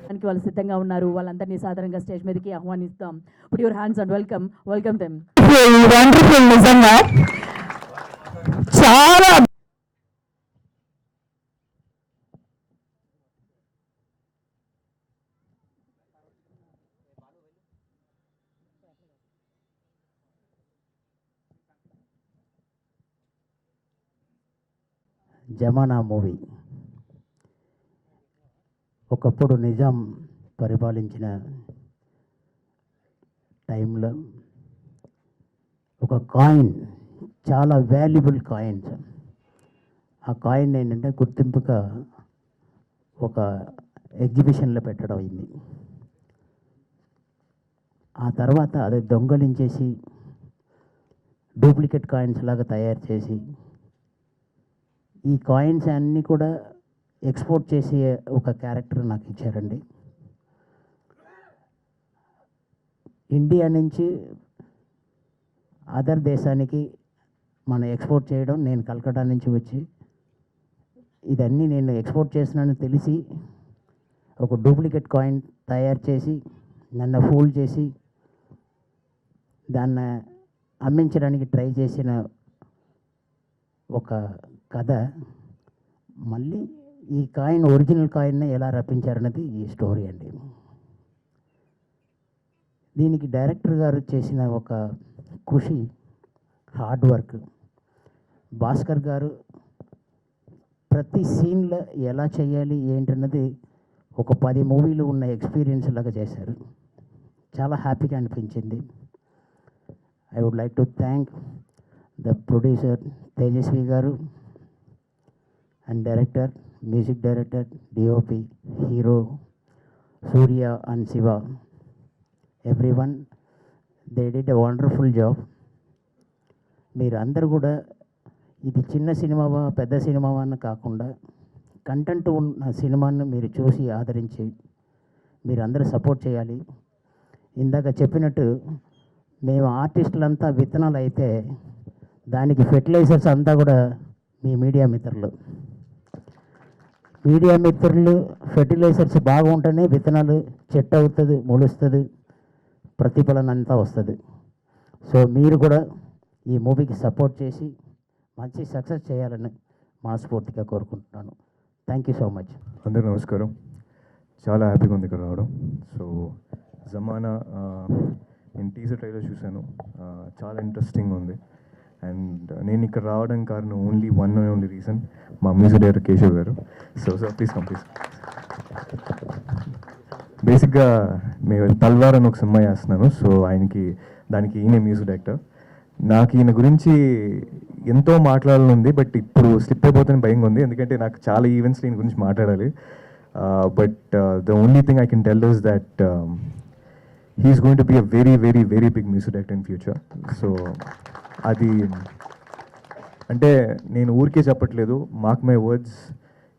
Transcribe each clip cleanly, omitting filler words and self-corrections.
దానికి వాళ్ళు సిద్ధంగా ఉన్నారు. వాళ్ళందరినీ సాధారణంగా స్టేజ్ మీదకి ఆహ్వానిస్తాం. Put your hands and welcome them. Wonderful. నిజంగా చాలా జమానా మూవీ ఒకప్పుడు నిజాం పరిపాలించిన టైంలో ఒక కాయిన్, చాలా వాల్యుబుల్ కాయిన్స్, ఆ కాయిన్ ఏంటంటే గుర్తింపుగా ఒక ఎగ్జిబిషన్లో పెట్టడం అయింది. ఆ తర్వాత అది దొంగలించేసి డూప్లికేట్ కాయిన్స్ లాగా తయారు చేసి ఈ కాయిన్స్ అన్నీ కూడా ఎక్స్పోర్ట్ చేసే ఒక క్యారెక్టర్ నాకు ఇచ్చారండి. ఇండియా నుంచి అదర్ దేశానికి మనం ఎక్స్పోర్ట్ చేయడం, నేను కలకట్టా నుంచి వచ్చి ఇదన్నీ నేను ఎక్స్పోర్ట్ చేస్తున్నానని తెలిసి ఒక డూప్లికేట్ కాయిన్ తయారు చేసి నన్ను ఫూల్ చేసి దాన్ని అమ్మించడానికి ట్రై చేసిన ఒక కథ. మళ్ళీ ఈ కాయిన్, ఒరిజినల్ కాయిన్ని ఎలా రప్పించారన్నది ఈ స్టోరీ అండి. దీనికి డైరెక్టర్ గారు చేసిన ఒక కృషి, హార్డ్ వర్క్. భాస్కర్ గారు ప్రతి సీన్లో ఎలా చేయాలి ఏంటన్నది ఒక 10 మూవీలు ఉన్న ఎక్స్పీరియన్స్ లాగా చేశారు. చాలా హ్యాపీగా అనిపించింది. I would like to thank the producer Tejaswi garu and director, music director, DOP, hero Surya and Shiva. Everyone, they did a wonderful job. మీరు అందరూ కూడా ఇది చిన్న సినిమావా పెద్ద సినిమావా అని కాకుండా కంటెంట్ ఉన్న సినిమాను మీరు చూసి ఆదరించి మీరు అందరూ సపోర్ట్ చేయాలి. ఇందాక చెప్పినట్టు మేము ఆర్టిస్టులంతా విత్తనాలు అయితే దానికి ఫెర్టిలైజర్స్ అంతా కూడా మీ మీడియా మిత్రులు. మీడియా మిత్రులు ఫెర్టిలైజర్స్ బాగుంటేనే విత్తనాలు చెట్టు అవుతుంది, మొలుస్తుంది, ప్రతిఫలన అంతా వస్తుంది. సో మీరు కూడా ఈ మూవీకి సపోర్ట్ చేసి మంచి సక్సెస్ చేయాలని మనస్ఫూర్తిగా కోరుకుంటున్నాను. Thank you so much. అందరూ నమస్కారం. చాలా హ్యాపీగా ఉంది ఇక్కడ రావడం. సో జమానా నేను టీజర్ ట్రైలర్ చూశాను, చాలా ఇంట్రెస్టింగ్ ఉంది. అండ్ నేను ఇక్కడ రావడానికి కారణం ఓన్లీ రీజన్, మా మ్యూజిక్ డైరెక్టర్ కేశవ్ గారు. So please come please. బేసిక్గా మేము తల్వార్ అని ఒక సినిమా చేస్తున్నాను. సో దానికి ఈయన మ్యూజిక్ డైరెక్టర్. నాకు ఈయన గురించి ఎంతో మాట్లాడాలని ఉంది, బట్ ఇప్పుడు స్లిప్ అయిపోతుందని భయంగా ఉంది. ఎందుకంటే నాకు చాలా ఈవెంట్స్ ఈయన గురించి మాట్లాడాలి. But the only thing I can tell is that he's going to be a very very very big music director in future. So అది అంటే నేను ఊరికే చెప్పట్లేదు, mark my words,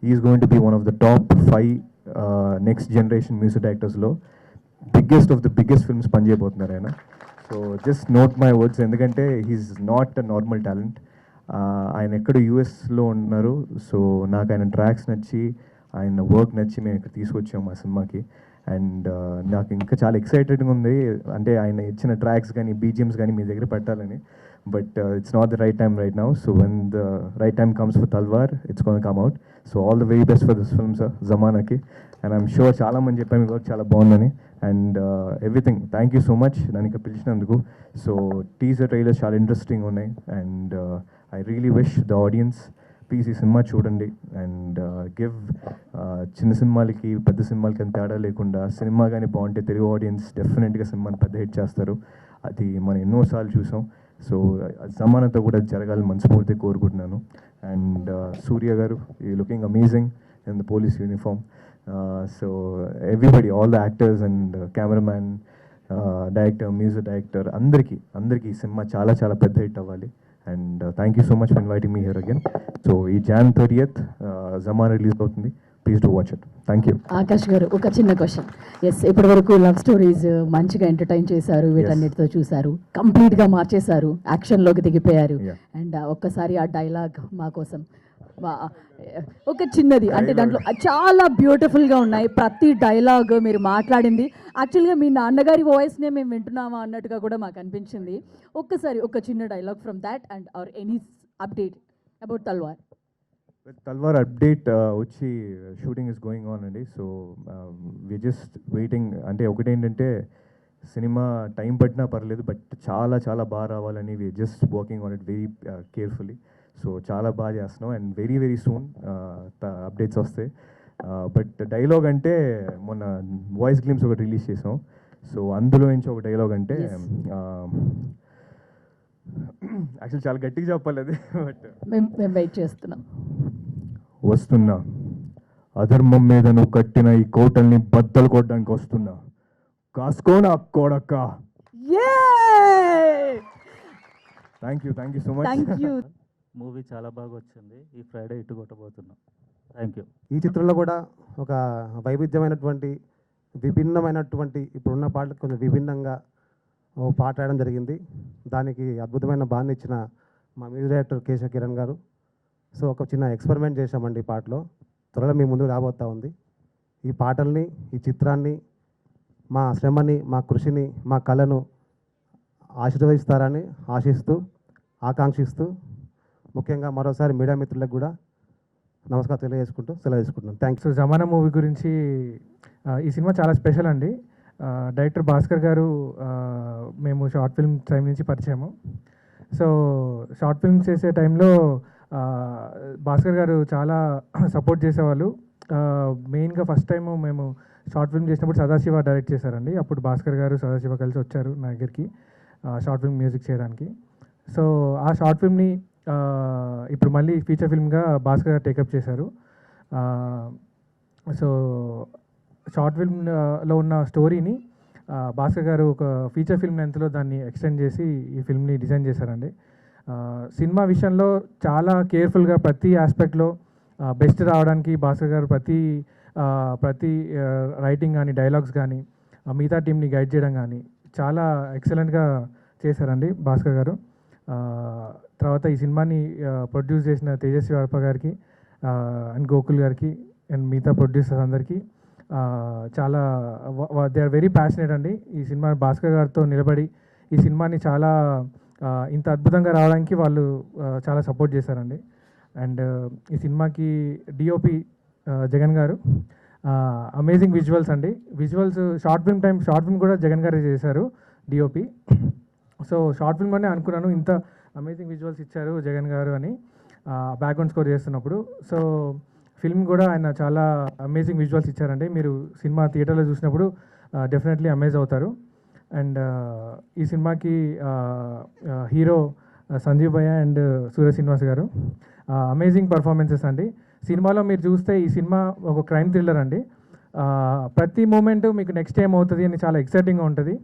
is going to be one of the top 5 next generation music డైరెక్టర్స్లో biggest of the biggest films పనిచేయబోతున్నారు ఆయన. So just note my words, ఎందుకంటే he's not a normal talent. ఆయన ఎక్కడ యూఎస్లో ఉన్నారు. సో నాకు ఆయన ట్రాక్స్ నచ్చి, ఆయన వర్క్ నచ్చి మేము ఇక్కడ తీసుకొచ్చాము ఆ సినిమాకి. అండ్ నాకు ఇంకా చాలా ఎక్సైటెడ్గా ఉంది, అంటే ఆయన ఇచ్చిన ట్రాక్స్ కానీ బీజిఎమ్స్ కానీ మీ దగ్గర పెట్టాలని. But it's not the right time right now. So when the right time comes for Talwar, it's going to come out. So all the very best for this film, sir, Zamana ki. And I'm sure చాలా మంది చెప్పారు మీ work చాలా బాగుందని. And everything, thank you so much దానికి పిలిచినందుకు. So teaser trailers చాలా interesting ఉన్నాయి. And I really wish the audience please ఈ cinema చూడండి. అండ్ గివ్ చిన్న సినిమాలకి పెద్ద సినిమాలకి అంత తేడా లేకుండా సినిమా కానీ బాగుంటే తెలుగు ఆడియన్స్ డెఫినెట్గా సినిమాని పెద్ద హిట్ చేస్తారు. అది మనం ఎన్నోసార్లు చూసాం. సో జమానాతో కూడా జరగాలని మనస్ఫూర్తిగా కోరుకుంటున్నాను. అండ్ సూర్య గారు, ఈ looking amazing in the police uniform. So everybody, all the actors and cameraman, director, music director, అందరికీ ఈ సినిమా చాలా చాలా పెద్ద హిట్ అవ్వాలి. And thank you so much for inviting me here again. So ఈ Jan 30th జమానా రిలీజ్ అవుతుంది. Please do watch it. Thank you. Akash గారు, ఒక చిన్న క్వశ్చన్. ఎస్, ఇప్పటి వరకు లవ్ స్టోరీస్ మంచిగా ఎంటర్టైన్ చేశారు, వీటన్నిటితో చూశారు, కంప్లీట్గా మార్చేశారు, యాక్షన్లోకి దిగిపోయారు. అండ్ ఒక్కసారి ఆ డైలాగ్ మా కోసం ఒక చిన్నది అంటే దాంట్లో చాలా బ్యూటిఫుల్గా ఉన్నాయి ప్రతి డైలాగ్ మీరు మాట్లాడింది. యాక్చువల్గా మీ నాన్నగారి వాయిస్నే మేము వింటున్నామా అన్నట్టుగా కూడా మాకు అనిపించింది. ఒక్కసారి ఒక చిన్న dialogue from that and are any update about Talwar. Talwar update వచ్చి షూటింగ్ ఇస్ గోయింగ్ ఆన్ అండి. So we just waiting. అంటే ఒకటేంటంటే సినిమా టైం పట్టినా పర్లేదు, బట్ చాలా చాలా బాగా రావాలని we just working on it very carefully. So చాలా బాగా చేస్తున్నాం and very very soon updates వస్తాయి. బట్ డైలాగ్ అంటే మొన్న వాయిస్ గ్లిమ్స్ ఒకటి రిలీజ్ చేసాం. సో అందులో నుంచి ఒక డైలాగ్ అంటే యాక్చువల్ చాలా గట్టిగా చెప్పాలి అది, బట్ మేము వెయిట్ చేస్తున్నాం. వస్తున్నా, అధర్మం మీద నువ్వు కట్టిన ఈ కోటల్ని బద్దలు కొట్టడానికి వస్తున్నా, కాసుకోనా కొడక్క. Thank you so much. Thank you. Movie చాలా బాగా వచ్చింది. ఈ ఫ్రైడే ఇటు కొట్టబోతున్నాం. Thank you. ఈ చిత్రంలో కూడా ఒక వైవిధ్యమైనటువంటి విభిన్నమైనటువంటి ఇప్పుడున్న పాటలకు కొంచెం విభిన్నంగా ఓ పాట రాయడం జరిగింది. దానికి అద్భుతమైన బాణి ఇచ్చిన మా మ్యూజిక్ డైరెక్టర్ కేశవ కిరణ్ గారు. సో ఒక చిన్న ఎక్స్పెరిమెంట్ చేశామండి ఈ పాటలో. త్వరలో మీ ముందుకు రాబోతా ఉంది. ఈ పాటల్ని, ఈ చిత్రాన్ని, మా శ్రమని, మా కృషిని, మా కళను ఆశీర్వదిస్తారని ఆశిస్తూ, ఆకాంక్షిస్తూ, ముఖ్యంగా మరోసారి మీడియా మిత్రులకు కూడా నమస్కారం తెలియజేసుకుంటూ సెలవు తీసుకుంటున్నాను. థ్యాంక్స్. సో జమానా మూవీ గురించి ఈ సినిమా చాలా స్పెషల్ అండి. డైరెక్టర్ భాస్కర్ గారు మేము షార్ట్ ఫిల్మ్ టైం నుంచి పరిచయము. సో షార్ట్ ఫిల్మ్ చేసే టైంలో భాస్కర్ గారు చాలా సపోర్ట్ చేసేవాళ్ళు. మెయిన్గా ఫస్ట్ టైము మేము షార్ట్ ఫిల్మ్ చేసినప్పుడు సదాశివ డైరెక్ట్ చేశారండి. అప్పుడు భాస్కర్ గారు సదాశివ కలిసి వచ్చారు నా దగ్గరికి షార్ట్ ఫిల్మ్ మ్యూజిక్ చేయడానికి. సో ఆ షార్ట్ ఫిల్మ్ని ఇప్పుడు మళ్ళీ ఫీచర్ ఫిల్మ్గా భాస్కర్ గారు టేకప్ చేశారు. సో షార్ట్ ఫిల్మ్లో ఉన్న స్టోరీని భాస్కర్ గారు ఒక ఫీచర్ ఫిల్మ్ లెంత్లో దాన్ని ఎక్స్టెండ్ చేసి ఈ ఫిల్మ్ని డిజైన్ చేశారండి. సినిమా విషయంలో చాలా కేర్ఫుల్గా ప్రతి ఆస్పెక్ట్లో బెస్ట్ రావడానికి భాస్కర్ గారు ప్రతి రైటింగ్ కానీ, డైలాగ్స్ కానీ, మిగతా టీంని గైడ్ చేయడం కానీ చాలా ఎక్సలెంట్గా చేశారండి భాస్కర్ గారు. తర్వాత ఈ సినిమాని ప్రొడ్యూస్ చేసిన తేజస్వి అడప గారికి అండ్ గోకుల్ గారికి అండ్ మిగతా ప్రొడ్యూసర్స్ అందరికీ చాలా దే ఆర్ వెరీ ప్యాషనేట్ అండి. ఈ సినిమా భాస్కర్ గారితో నిలబడి ఈ సినిమాని చాలా ఇంత అద్భుతంగా రావడానికి వాళ్ళు చాలా సపోర్ట్ చేశారండి. అండ్ ఈ సినిమాకి డిఓపి జగన్ గారు అమేజింగ్ విజువల్స్ అండి. విజువల్స్ షార్ట్ ఫిల్మ్ కూడా జగన్ గారే చేశారు డిఓపి. సో షార్ట్ ఫిల్మ్ అనే అనుకున్నాను, ఇంత అమేజింగ్ విజువల్స్ ఇచ్చారు జగన్ గారు అని బ్యాక్గ్రౌండ్ స్కోర్ చేస్తున్నప్పుడు. సో ఫిల్మ్ కూడా ఆయన చాలా అమేజింగ్ విజువల్స్ ఇచ్చారండి. మీరు సినిమా థియేటర్లో చూసినప్పుడు డెఫినెట్లీ అమేజ్ అవుతారు. అండ్ ఈ సినిమాకి హీరో సంజీవ్ భయ్య అండ్ సూర్య శ్రీనివాస్ గారు అమేజింగ్ పర్ఫార్మెన్సెస్ అండి. సినిమాలో మీరు చూస్తే ఈ సినిమా ఒక క్రైమ్ థ్రిల్లర్ అండి. ప్రతి మూమెంట్ మీకు నెక్స్ట్ ఏం అవుతుంది అని చాలా ఎక్సైటింగ్గా ఉంటుంది.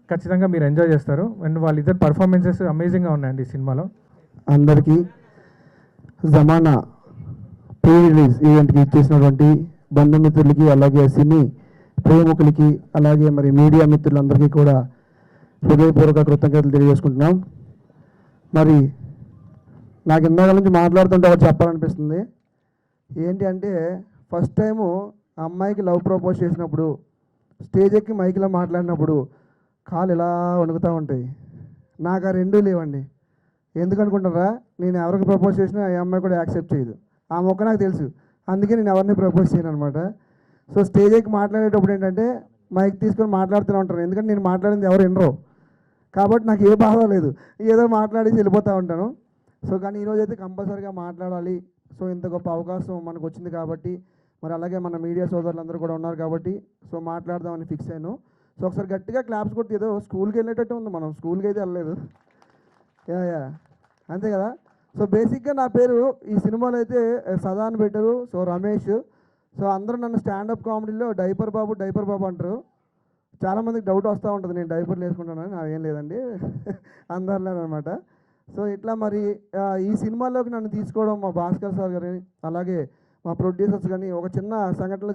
ఖచ్చితంగా మీరు ఎంజాయ్ చేస్తారు. అండ్ వాళ్ళిద్దరు పర్ఫార్మెన్సెస్ అమేజింగ్గా ఉన్నాయండి ఈ సినిమాలో. అందరికీ జమానా ప్రీ రిలీజ్ ఈవెంట్కి ఇచ్చేసినటువంటి బంధుమిత్రులకి, అలాగే సినీ ప్రేమికులకి, అలాగే మరి మీడియా మిత్రులందరికీ కూడా హృదయపూర్వక కృతజ్ఞతలు తెలియజేసుకుంటున్నాం. మరి నాకు ఇందాక నుంచి మాట్లాడుతుంటే ఒకటి చెప్పాలనిపిస్తుంది. ఏంటి అంటే ఫస్ట్ టైము అమ్మాయికి లవ్ ప్రపోజ్ చేసినప్పుడు స్టేజ్ ఎక్కి మైక్లో మాట్లాడినప్పుడు కాలు ఇలా వణుకుతూ ఉంటాయి. నాకు ఆ రెండూ లేవండి. ఎందుకనుకుంటారా, నేను ఎవరికి ప్రపోజ్ చేసినా ఆ అమ్మాయి కూడా యాక్సెప్ట్ చేయదు. ఆ మొక్క నాకు తెలుసు, అందుకే నేను ఎవరిని ప్రపోజ్ చేయను అనమాట. సో స్టేజ్ ఎక్కి మాట్లాడేటప్పుడు ఏంటంటే మైక్ తీసుకొని మాట్లాడుతూనే ఉంటాను, ఎందుకంటే నేను మాట్లాడింది ఎవరు వినరు కాబట్టి నాకు ఏ బాధ లేదు, ఏదో మాట్లాడేసి వెళ్ళిపోతూ ఉంటాను. సో కానీ ఈరోజైతే కంపల్సరీగా మాట్లాడాలి. సో ఇంత గొప్ప అవకాశం మనకు వచ్చింది కాబట్టి, మరి అలాగే మన మీడియా సోదరులందరూ కూడా ఉన్నారు కాబట్టి సో మాట్లాడదామని ఫిక్స్ అయ్యాను. సో ఒకసారి గట్టిగా క్లాప్స్ కొట్టి, ఏదో స్కూల్కి వెళ్ళేటట్టు ఉంది, మనం స్కూల్కి అయితే వెళ్ళలేదు. యా అంతే కదా. సో బేసిక్గా నా పేరు ఈ సినిమాలో అయితే సదా అని పెట్టారు. సో రమేష్. సో అందరూ నన్ను స్టాండప్ కామెడీలో డైపర్ బాబు అంటారు. చాలామందికి డౌట్ వస్తూ ఉంటుంది నేను డైపర్లు వేసుకుంటానని. నాదేం లేదండి, అందరిలోనమాట. సో ఇట్లా మరి ఈ సినిమాలోకి నన్ను తీసుకోవడం మా భాస్కర్ సార్ గారి, అలాగే మా ప్రొడ్యూసర్స్ కానీ ఒక చిన్న సంఘటన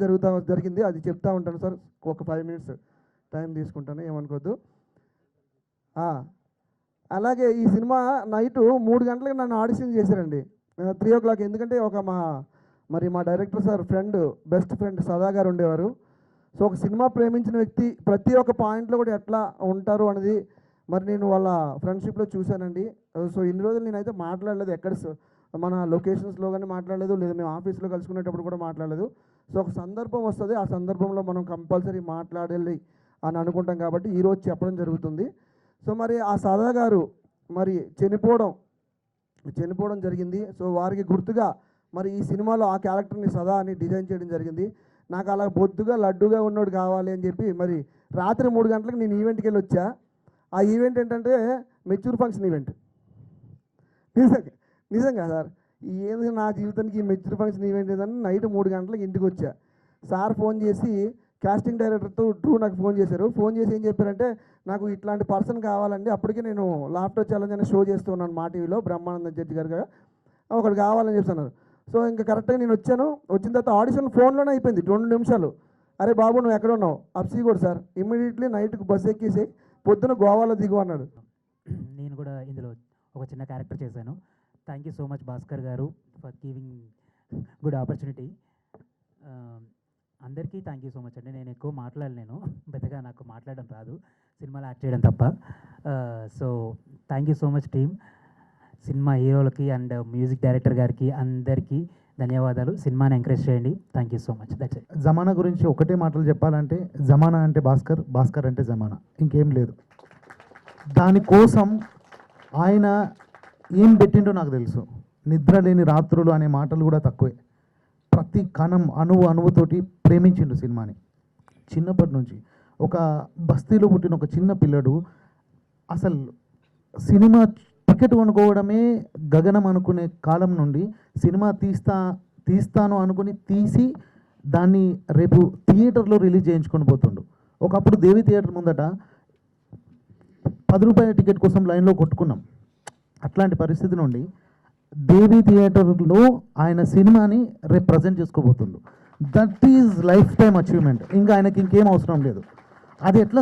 జరిగింది, అది చెప్తా ఉంటాను సార్. ఒక 5 minutes టైం తీసుకుంటాను, ఏమనుకోద్దు. అలాగే ఈ సినిమా నైటు 3 గంటలకు నన్ను ఆడిషన్ చేశారండి. 3 o'clock, ఎందుకంటే మా డైరెక్టర్ సార్ బెస్ట్ ఫ్రెండ్ సదా గారు ఉండేవారు. సో ఒక సినిమా ప్రేమించిన వ్యక్తి ప్రతి ఒక్క పాయింట్లో కూడా ఎట్లా ఉంటారు అనేది మరి నేను వాళ్ళ ఫ్రెండ్షిప్లో చూశానండి. సో ఇన్ని రోజులు నేనైతే మాట్లాడలేదు, మన లొకేషన్స్లో కానీ మాట్లాడలేదు, లేదా మేము ఆఫీస్లో కలుసుకునేటప్పుడు కూడా మాట్లాడలేదు. సో ఒక సందర్భం వస్తుంది, ఆ సందర్భంలో మనం కంపల్సరీ మాట్లాడాలి అని అనుకుంటాం కాబట్టి ఈరోజు చెప్పడం జరుగుతుంది. సో మరి ఆ సదా గారు మరి చనిపోవడం జరిగింది. సో వారికి గుర్తుగా మరి ఈ సినిమాలో ఆ క్యారెక్టర్ని సదా అని డిజైన్ చేయడం జరిగింది. నాకు అలా బొద్దుగా లడ్డుగా ఉన్నోడు కావాలి అని చెప్పి మరి రాత్రి 3 గంటలకు నేను ఈవెంట్కి వెళ్ళి వచ్చా. ఆ ఈవెంట్ ఏంటంటే మెచ్యూర్ ఫంక్షన్ ఈవెంట్. నిజంగా సార్, ఏంది నా జీవితానికి ఈ మెచ్యూర్ ఫంక్షన్ ఈవెంట్ ఏదని నైట్ 3 గంటలకు ఇంటికి వచ్చా. సార్ ఫోన్ చేసి కాస్టింగ్ డైరెక్టర్తో నాకు ఫోన్ చేశారు. ఫోన్ చేసి ఏం చెప్పారంటే, నాకు ఇట్లాంటి పర్సన్ కావాలండి. అప్పటికే నేను లాఫ్టర్ ఛాలెంజ్ అనే షో చేస్తున్నాను మా టీవీలో, బ్రహ్మానంద జడ్జి గారు ఒకటి కావాలని చెప్తున్నారు. సో ఇంకా కరెక్ట్గా నేను వచ్చాను. వచ్చిన తర్వాత ఆడిషన్ ఫోన్లోనే అయిపోయింది 2 నిమిషాలు. అరే బాబు నువ్వు ఎక్కడ ఉన్నావు? అప్సీగూడ సార్. ఇమ్మీడియట్లీ నైట్కి బస్ ఎక్కేసి పొద్దున గోవాలో దిగు అన్నాడు. నేను కూడా ఇందులో ఒక చిన్న క్యారెక్టర్ చేశాను. Thank you so much Bhaskar గారు ఫర్ గివింగ్ గుడ్ ఆపర్చునిటీ. అందరికీ థ్యాంక్ యూ సో మచ్ అండి. నేను ఎక్కువ మాట్లాడలేను, పెద్దగా నాకు మాట్లాడడం రాదు, సినిమాలో యాక్ట్ చేయడం తప్ప. So thank you so much team, cinema హీరోలకి అండ్ మ్యూజిక్ డైరెక్టర్ గారికి అందరికీ ధన్యవాదాలు. సినిమాని ఎంకరేజ్ చేయండి. Thank you so much. That's it. జమానా గురించి ఒకటే మాటలు చెప్పాలంటే, జమానా అంటే భాస్కర్, భాస్కర్ అంటే జమానా, ఇంకేం లేదు. దానికోసం ఆయన ఏం పెట్టిండో నాకు తెలుసు. నిద్ర లేని రాత్రులు అనే మాటలు కూడా తక్కువే. ప్రతి కణం అణువుతోటి ప్రేమించిండు సినిమాని. చిన్నప్పటి నుంచి ఒక బస్తీలో పుట్టిన ఒక చిన్న పిల్లడు అసలు సినిమా టికెట్ కొనుక్కోవడమే గగనం అనుకునే కాలం నుండి సినిమా తీస్తాను అనుకుని తీసి దాన్ని రేపు థియేటర్లో రిలీజ్ చేయించుకొని పోతుండు. ఒకప్పుడు దేవి థియేటర్ ముందట 10 రూపాయల టికెట్ కోసం లైన్లో కొట్టుకున్నాం. అట్లాంటి పరిస్థితి నుండి దేవి థియేటర్లో ఆయన సినిమాని రేపు ప్రజెంట్ చేసుకోబోతుండు. That is lifetime achievement. ఇంకా ఆయనకి ఇంకేం అవసరం లేదు. అది ఎట్లా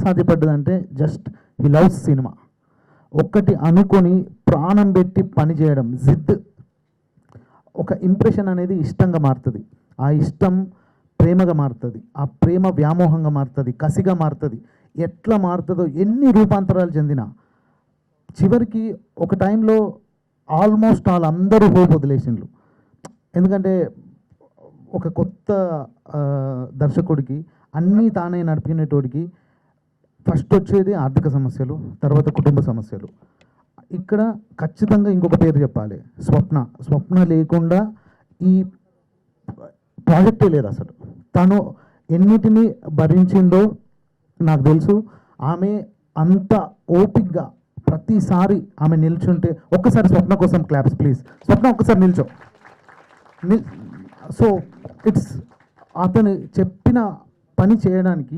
సాధ్యపడ్డది అంటే జస్ట్ హీ లవ్స్ సినిమా. ఒక్కటి అనుకొని ప్రాణం పెట్టి పని చేయడం, జిద్. ఒక ఇంప్రెషన్ అనేది ఇష్టంగా మారుతుంది, ఆ ఇష్టం ప్రేమగా మారుతుంది, ఆ ప్రేమ వ్యామోహంగా మారుతుంది, కసిగా మారుతుంది. ఎట్లా మారుతుందో ఎన్ని రూపాంతరాలు చెందినా చివరికి ఒక టైంలో ఆల్మోస్ట్ అందరూ హోప్ వదిలేసిండ్రు. ఎందుకంటే ఒక కొత్త దర్శకుడికి అన్నీ తానే నడిపినటోడికి ఫస్ట్ వచ్చేది ఆర్థిక సమస్యలు, తర్వాత కుటుంబ సమస్యలు. ఇక్కడ ఖచ్చితంగా ఇంకొక పేరు చెప్పాలి, స్వప్న లేకుండా ఈ ప్రాజెక్టే లేదు అసలు. తను ఎన్నిటిని భరించిందో నాకు తెలుసు. ఆమె అంత ఓపిక్గా ప్రతిసారి ఆమె నిల్చుంటే, ఒక్కసారి స్వప్న కోసం క్లాప్స్ ప్లీజ్. స్వప్న ఒక్కసారి నిల్చో. సో ఇట్స్ అతను చెప్పిన పని చేయడానికి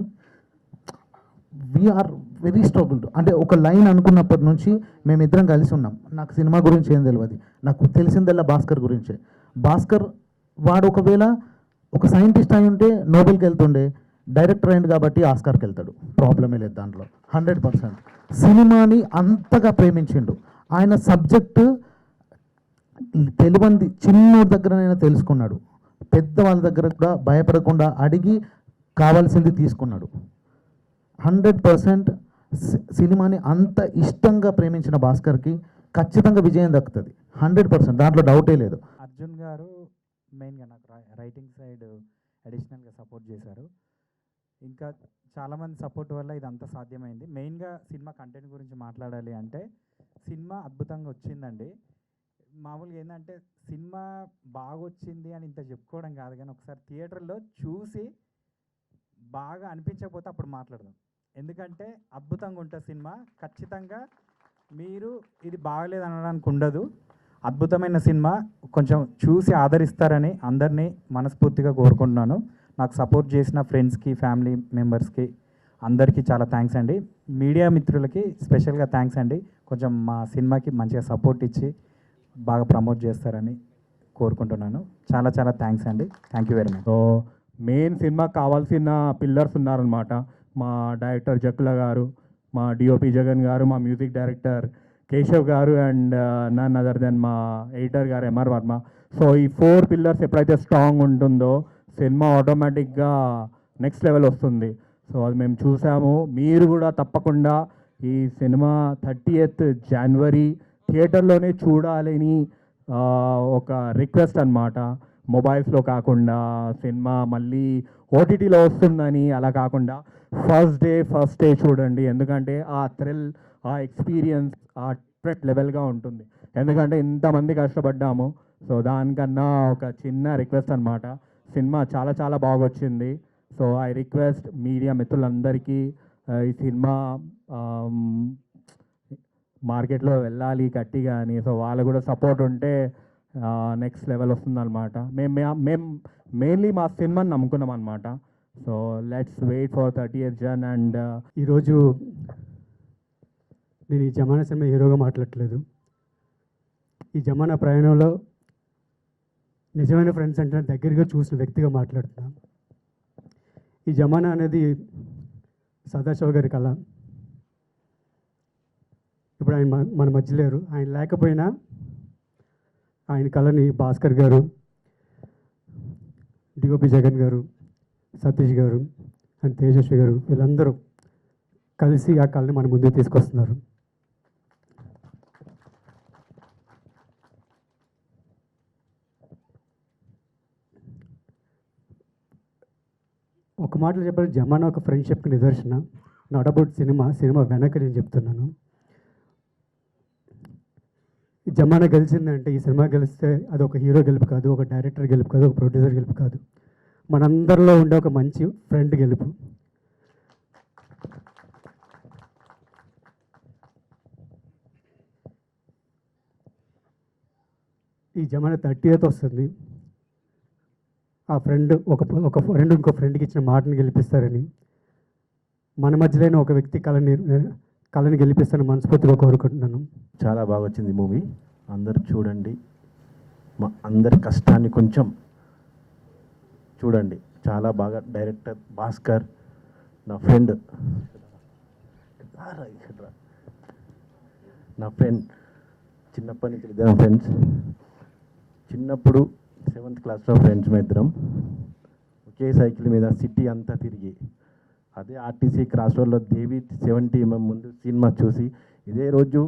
వీఆర్ వెరీ స్ట్రగుల్డ్. అంటే ఒక లైన్ అనుకున్నప్పటి నుంచి మేమిద్దరం కలిసి ఉన్నాం. నాకు సినిమా గురించి ఏం తెలియదు, నాకు తెలిసిందల్లా భాస్కర్ గురించే. భాస్కర్ వాడు ఒకవేళ ఒక సైంటిస్ట్ అయి ఉంటే నోబెల్కి వెళ్తుండే, డైరెక్టర్ అయింది కాబట్టి ఆస్కార్కి వెళ్తాడు, ప్రాబ్లమే లేదు దాంట్లో. 100% సినిమాని అంతగా ప్రేమించిండు. ఆయన సబ్జెక్టు తెలివంది చిన్నోడి దగ్గరనైనా తెలుసుకున్నాడు, పెద్దవాళ్ళ దగ్గర కూడా భయపడకుండా అడిగి కావాల్సింది తీసుకున్నాడు. 100% సినిమాని అంత ఇష్టంగా ప్రేమించిన భాస్కర్కి ఖచ్చితంగా విజయం దక్కుతుంది. 100%, దాంట్లో డౌటే లేదు. అర్జున్ గారు మెయిన్గా నాకు రైటింగ్ సైడ్ అడిషనల్గా సపోర్ట్ చేశారు. ఇంకా చాలామంది సపోర్ట్ వల్ల ఇదంతా సాధ్యమైంది. మెయిన్గా సినిమా కంటెంట్ గురించి మాట్లాడాలి అంటే, సినిమా అద్భుతంగా వచ్చిందండి. మామూలుగా ఏంటంటే సినిమా బాగా వచ్చింది అని ఇంత చెప్పుకోవడం కాదు, కానీ ఒకసారి థియేటర్లో చూసి బాగా అనిపించకపోతే అప్పుడు మాట్లాడదాం. ఎందుకంటే అద్భుతంగా ఉంటుంది సినిమా. ఖచ్చితంగా మీరు ఇది బాగలేదు అనడానికి ఉండదు. అద్భుతమైన సినిమా, కొంచెం చూసి ఆదరిస్తారని అందరినీ మనస్ఫూర్తిగా కోరుకుంటున్నాను. నాకు సపోర్ట్ చేసిన ఫ్రెండ్స్కి, ఫ్యామిలీ మెంబర్స్కి అందరికీ చాలా థ్యాంక్స్ అండి. మీడియా మిత్రులకి స్పెషల్గా థ్యాంక్స్ అండి. కొంచెం మా సినిమాకి మంచిగా సపోర్ట్ ఇచ్చి బాగా ప్రమోట్ చేస్తారని కోరుకుంటున్నాను. చాలా చాలా థ్యాంక్స్ అండి. Thank you very much. So main సినిమాకి కావాల్సిన పిల్లర్స్ ఉన్నారనమాట. మా డైరెక్టర్ జక్కుల గారు, మా డిఓపి జగన్ గారు, మా మ్యూజిక్ డైరెక్టర్ కేశవ్ గారు అండ్ నన్ అదర్ దెన్ మా ఎడిటర్ గారు ఎంఆర్ వర్మ. సో ఈ 4 పిల్లర్స్ ఎప్పుడైతే స్ట్రాంగ్ ఉంటుందో సినిమా ఆటోమేటిక్గా నెక్స్ట్ లెవెల్ వస్తుంది. సో అది మేము చూసాము. మీరు కూడా తప్పకుండా ఈ సినిమా 30th జనవరి థియేటర్లోనే చూడాలని ఒక రిక్వెస్ట్ అన్నమాట. మొబైల్స్లో కాకుండా సినిమా మళ్ళీ ఓటీటీలో వస్తుందని అలా కాకుండా ఫస్ట్ డే చూడండి. ఎందుకంటే ఆ థ్రిల్, ఆ ఎక్స్పీరియన్స్ ఆ డిఫరెంట్ లెవెల్గా ఉంటుంది. ఎందుకంటే ఇంతమంది కష్టపడ్డాము. సో దానికన్నా ఒక చిన్న రిక్వెస్ట్ అన్నమాట. సినిమా చాలా చాలా బాగా వచ్చింది. సో ఐ రిక్వెస్ట్ మీడియా మిత్రులందరికీ ఈ సినిమా మార్కెట్లో వెళ్ళాలి గట్టిగా అని. సో వాళ్ళు కూడా సపోర్ట్ ఉంటే నెక్స్ట్ లెవెల్ వస్తుందన్నమాట. మేము మెయిన్లీ మా సినిమాని నమ్ముకున్నాం అనమాట. So let's wait for 30th Jan. And ఈరోజు నేను ఈ జమానా సినిమా హీరోగా మాట్లాడట్లేదు. ఈ జమానా ప్రయాణంలో నిజమైన ఫ్రెండ్స్ అంటే దగ్గరగా చూసిన వ్యక్తిగా మాట్లాడుతున్నా. ఈ జమానా అనేది సదాశివ గారి కళ. ఇప్పుడు ఆయన మన మధ్య లేరు. ఆయన లేకపోయినా ఆయన కళని భాస్కర్ గారు, డిఓపి జగన్ గారు, సతీష్ గారు అండ్ తేజస్వి గారు వీళ్ళందరూ కలిసి ఆ కళని మన ముందుకు తీసుకొస్తున్నారు. ఒక మాటలో చెప్పాలి, జమానా ఒక ఫ్రెండ్షిప్కి నిదర్శన. నాట్ అబౌట్ సినిమా వెనక నేను చెప్తున్నాను. ఈ జమానా గెలిచిందంటే, ఈ సినిమా గెలిస్తే అది ఒక హీరో గెలుపు కాదు, ఒక డైరెక్టర్ గెలుపు కాదు, ఒక ప్రొడ్యూసర్ గెలుపు కాదు, మనందరిలో ఉండే ఒక మంచి ఫ్రెండ్ గెలుపు. ఈ జమానా 30th వస్తుంది. ఆ ఫ్రెండ్ ఒక ఫ్రెండ్ ఇంకో ఫ్రెండ్కి ఇచ్చిన మాటను గెలిపిస్తారని, మన మధ్యలోనే ఒక వ్యక్తి కళని గెలిపిస్తారని మనస్ఫూర్తిగా కోరుకుంటున్నాను. చాలా బాగా వచ్చింది మూవీ. అందరు చూడండి. మా అందరి కష్టాన్ని కొంచెం చూడండి. చాలా బాగా డైరెక్టర్ భాస్కర్, నా ఫ్రెండ్ చిన్నప్పటి నుంచి ఇద్దరం ఫ్రెండ్స్. చిన్నప్పుడు 7th క్లాస్లో ఫ్రెండ్స్ మా ఇద్దరం. ఒకే సైకిల్ మీద సిటీ అంతా తిరిగి, అదే ఆర్టీసీ క్రాస్ రోడ్లో దేవి 70mm ముందు సినిమా చూసి, ఇదే రోజు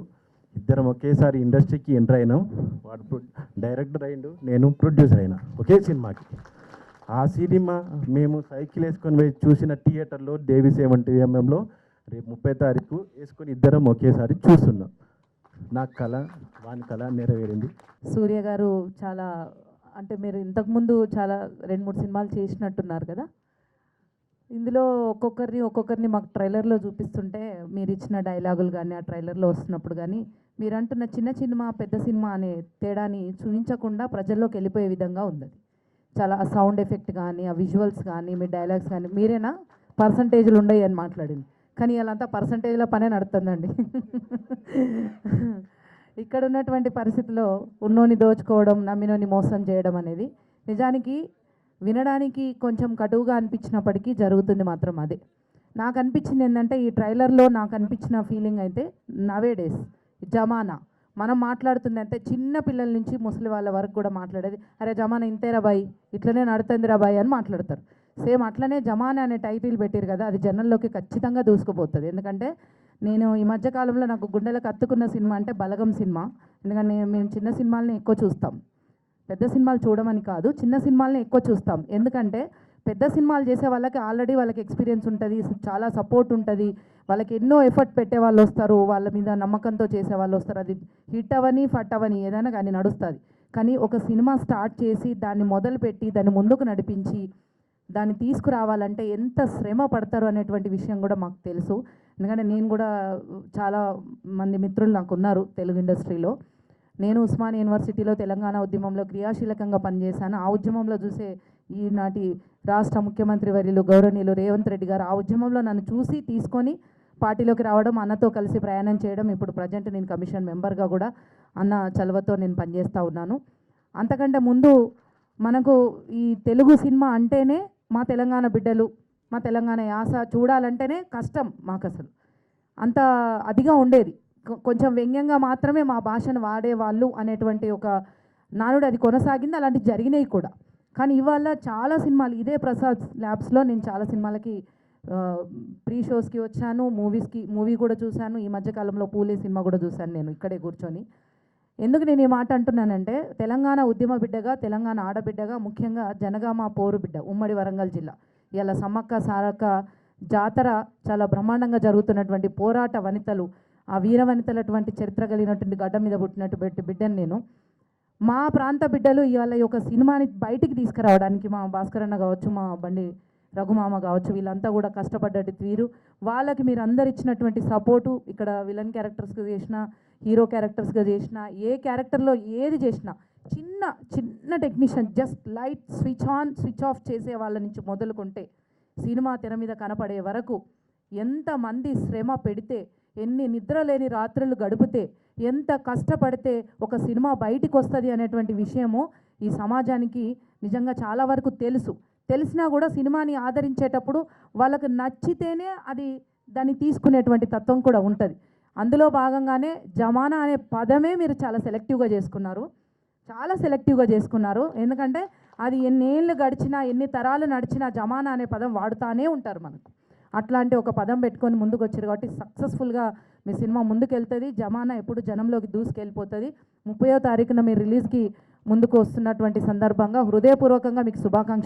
ఇద్దరం ఒకేసారి ఇండస్ట్రీకి ఎంటర్ అయినాం. వాడు డైరెక్టర్ అయిండు, నేను ప్రొడ్యూసర్ అయినా ఒకే సినిమాకి. ఆ సినిమా మేము సైకిల్ వేసుకొని పోయి చూసిన థియేటర్లో దేవి 70mmలో రేపు 30వ తారీఖు వేసుకొని ఇద్దరం ఒకేసారి చూస్తున్నాం. నా కళ వాని కళ నెరవేరింది. సూర్య గారు చాలా, అంటే మీరు ఇంతకుముందు చాలా 2-3 సినిమాలు చేసినట్టున్నారు కదా. ఇందులో ఒక్కొక్కరిని మాకు ట్రైలర్లో చూపిస్తుంటే మీరు ఇచ్చిన డైలాగులు కానీ ఆ ట్రైలర్లో వస్తున్నప్పుడు కానీ మీరు అంటున్న చిన్న సినిమా పెద్ద సినిమా అనే తేడాని చూపించకుండా ప్రజల్లోకి వెళ్ళిపోయే విధంగా ఉంది. చాలా ఆ సౌండ్ ఎఫెక్ట్ కానీ ఆ విజువల్స్ కానీ మీ డైలాగ్స్ కానీ మీరేనా పర్సంటేజ్లు ఉండయి అని మాట్లాడింది, కానీ వాళ్ళంతా పర్సంటేజ్ల పనే నడుతుందండి. ఇక్కడ ఉన్నటువంటి పరిస్థితిలో ఉన్నోని దోచుకోవడం, నమ్మినోని మోసం చేయడం అనేది నిజానికి వినడానికి కొంచెం కటువుగా అనిపించినప్పటికీ జరుగుతుంది మాత్రం అదే. నాకు అనిపించింది ఏంటంటే, ఈ ట్రైలర్లో నాకు అనిపించిన ఫీలింగ్ అయితే నవే డేస్ జమానా మనం మాట్లాడుతుంది అంటే చిన్న పిల్లల నుంచి ముసలి వాళ్ళ వరకు కూడా మాట్లాడేది, అరే జమానా ఇంతేరా బాయ్, ఇట్లనే నడుతుంది రా బాయ్ అని మాట్లాడతారు. సేమ్ అట్లనే జమానా అనే టైటిల్ పెట్టారు కదా, అది జనంలోకి ఖచ్చితంగా దూసుకుపోతుంది. ఎందుకంటే నేను ఈ మధ్యకాలంలో నాకు గుండెలకు అత్తుకున్న సినిమా అంటే బలగం సినిమా. ఎందుకంటే మేము చిన్న సినిమాలని ఎక్కువ చూస్తాం, పెద్ద సినిమాలు చూడమని కాదు, చిన్న సినిమాలని ఎక్కువ చూస్తాం. ఎందుకంటే పెద్ద సినిమాలు చేసే వాళ్ళకి ఆల్రెడీ వాళ్ళకి ఎక్స్పీరియన్స్ ఉంటుంది, చాలా సపోర్ట్ ఉంటుంది, వాళ్ళకి ఎన్నో ఎఫర్ట్ పెట్టే వాళ్ళు వస్తారు, వాళ్ళ మీద నమ్మకంతో చేసే వాళ్ళు వస్తారు. అది హిట్ అవని ఫట్ అవని ఏదైనా కానీ నడుస్తుంది. కానీ ఒక సినిమా స్టార్ట్ చేసి దాన్ని మొదలుపెట్టి దాన్ని ముందుకు నడిపించి దాన్ని తీసుకురావాలంటే ఎంత శ్రమ పడతారు అనేటువంటి విషయం కూడా మాకు తెలుసు. ఎందుకంటే నేను కూడా చాలా మంది మిత్రులు నాకు ఉన్నారు తెలుగు ఇండస్ట్రీలో. నేను ఉస్మానియా యూనివర్సిటీలో తెలంగాణ ఉద్యమంలో క్రియాశీలకంగా పనిచేశాను. ఆ ఉద్యమంలో చూసే ఈనాటి రాష్ట్ర ముఖ్యమంత్రి వర్యులు గౌరవనీయులు రేవంత్ రెడ్డి గారు ఆ ఉద్యమంలో నన్ను చూసి తీసుకొని పార్టీలోకి రావడం, అన్నతో కలిసి ప్రయాణం చేయడం. ఇప్పుడు ప్రజెంట్ నేను కమిషన్ మెంబర్గా కూడా అన్న చలవతో నేను పనిచేస్తూ ఉన్నాను. అంతకంటే ముందు మనకు ఈ తెలుగు సినిమా అంటేనే మా తెలంగాణ బిడ్డలు, మా తెలంగాణ యాస చూడాలంటేనే కష్టం మాకు, అసలు అంత అదిగా ఉండేది. కొంచెం వ్యంగ్యంగా మాత్రమే మా భాషను వాడేవాళ్ళు అనేటువంటి ఒక నానుడు అది కొనసాగింది, అలాంటివి జరిగినాయి కూడా. కానీ ఇవాళ చాలా సినిమాలు ఇదే ప్రసాద్ ల్యాబ్స్లో నేను చాలా సినిమాలకి ప్రీ షోస్కి వచ్చాను, మూవీ కూడా చూశాను. ఈ మధ్యకాలంలో పూలే సినిమా కూడా చూశాను నేను ఇక్కడే కూర్చొని. ఎందుకు నేను ఈ మాట అంటున్నానంటే, తెలంగాణ ఉద్యమ బిడ్డగా, తెలంగాణ ఆడబిడ్డగా, ముఖ్యంగా జనగామ పోరు బిడ్డ, ఉమ్మడి వరంగల్ జిల్లా. ఇలా సమ్మక్క సారక్క జాతర చాలా బ్రహ్మాండంగా జరుగుతున్నటువంటి పోరాట వనితలు, ఆ వీర వనితలటువంటి చరిత్ర కలిగినటువంటి గడ్డ మీద పుట్టినటువంటి బిడ్డను నేను. మా ప్రాంత బిడ్డలు ఇవాళ ఈ యొక్క సినిమాని బయటికి తీసుకురావడానికి మా భాస్కర్ అన్న కావచ్చు, మా బండి రఘుమామ కావచ్చు, వీళ్ళంతా కూడా కష్టపడ్డట్టు తీరు. వాళ్ళకి మీరు అందరు ఇచ్చినటువంటి సపోర్టు, ఇక్కడ విలన్ క్యారెక్టర్స్గా చేసినా, హీరో క్యారెక్టర్స్గా చేసినా, ఏ క్యారెక్టర్లో ఏది చేసినా, చిన్న చిన్న technician just light switch on switch off చేసే వాళ్ళ నుంచి మొదలుకుంటే సినిమా తెర మీద కనపడే వరకు ఎంతమంది శ్రమ పెడితే, ఎన్ని నిద్రలేని రాత్రులు గడిపితే, ఎంత కష్టపడితే ఒక సినిమా బయటికి వస్తుంది అనేటువంటి విషయము ఈ సమాజానికి నిజంగా చాలా వరకు తెలిసినా కూడా సినిమాని ఆదరించేటప్పుడు వాళ్ళకు నచ్చితేనే దాన్ని తీసుకునేటువంటి తత్వం కూడా ఉంటుంది. అందులో భాగంగానే జమానా అనే పదమే మీరు చాలా సెలెక్టివ్గా చేసుకున్నారు. ఎందుకంటే అది ఎన్నేళ్ళు గడిచినా, ఎన్ని తరాలు నడిచినా జమానా అనే పదం వాడుతూనే ఉంటారు మనకు. అట్లాంటి ఒక పదం పెట్టుకొని ముందుకు వచ్చారు కాబట్టి సక్సెస్ఫుల్గా మీ సినిమా ముందుకెళ్తుంది. జమానా ఎప్పుడు జనంలోకి దూసుకెళ్ళిపోతుంది. 30వ తారీఖున మీ రిలీజ్కి ముందుకు వస్తున్నటువంటి సందర్భంగా హృదయపూర్వకంగా మీకు శుభాకాంక్షలు.